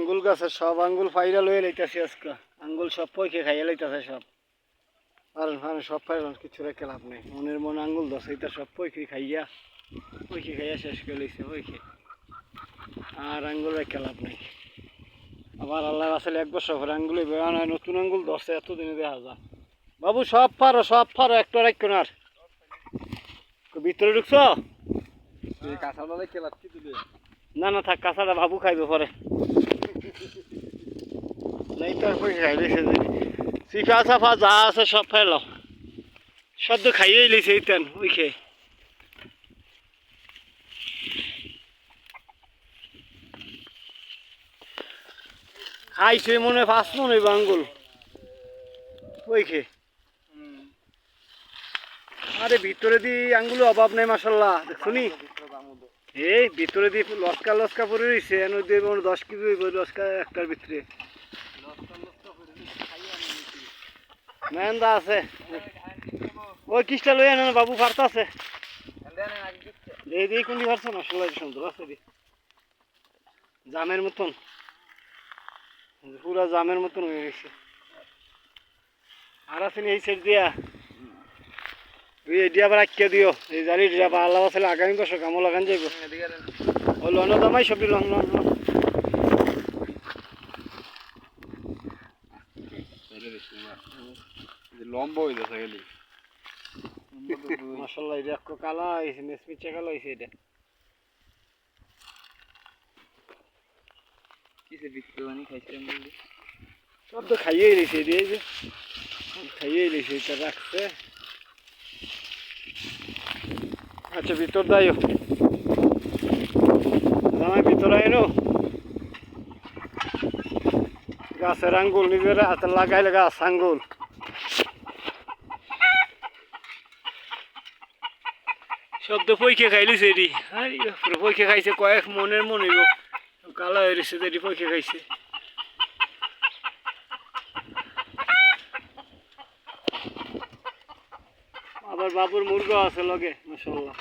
আঙ্গুল গাছের সব আঙ্গুল ফাইরা লয়ে লাইতাছি আজকে। আঙ্গুল সব পয়কে খাইয়া লাইতাছে সব। পারেন পারেন সব পাইলাম, কিছু রেখে লাভ নেই। মনের মন আঙ্গুল দশ এইটা সব পয়কে খাইয়া শেষ করে লইছে পয়কে। আর আঙ্গুল রেখে লাভ নেই। আবার আল্লাহ আসলে 1 বছর পরে আঙ্গুলে বেড়া নয়, নতুন আঙ্গুল ধরছে এতদিনে দেখা যায়। বাবু সব পারো একটা রাখো না। আর ভিতরে ঢুকছো? না না থাক, কাঁচাটা বাবু খাইবে পরে। নাই তো আর পয়সা খাই লইছে যে চিফা চাফা যা আছে সব ফেলো, সব তো খাইয়েই লইছে ইতেন ওই খেয়ে। খাইছে মনে 5 মন হইব আঙ্গুল ওই খেয়ে। আরে ভিতরে দি আঙ্গুল অভাব নাই মাশাল্লাহ, দেখছুনি? এই ভিতরে দি লস্কা পরে রয়েছে, 10 কেজি হইব লস্কা একটার ভিতরে। মেন্দা আছে ওই কিসটা লই আনে বাবু, ফার্তা আছে এই কোনটি ফার্তা মাশাল্লাহ সুন্দর আছে দি, জামের মতন, পুরা জামের মতন হয়ে গেছে। আর আছে এই সাইড দিয়া তুই এটি আবার আটকে দিও, এই জানি আবার আল্লাহ আসলে আগামী বছর কামো লাগান যাইব। ও লন দামাই সবটি লন লন লন লম্বা হয়ে যাচ্ছে গেলি মাশাল্লাহ। এটা এক কালা হয়েছে, মেসমিচা কালা হয়েছে। এটা কিসে বিক্রি বানি খাইছিলাম বললি? সব তো খাইয়েই রয়েছে, এই যে খাইয়েই রয়েছে, এটা রাখছে। আচ্ছা ভিতর দাইও, জামাই ভিতর আইনো। গাছের আঙ্গুল নিজের হাতে লাগাইলে গাছ আঙ্গুল। শব্দ পৈকে খাইলিছে এটি, পৈকে খাইছে কয়েক মনের মন হইব, কালা হয়ে রয়েছে এটি পৈকে খাইছে। আবার বাবুর মুরগা আছে লগে মাশাআল্লাহ।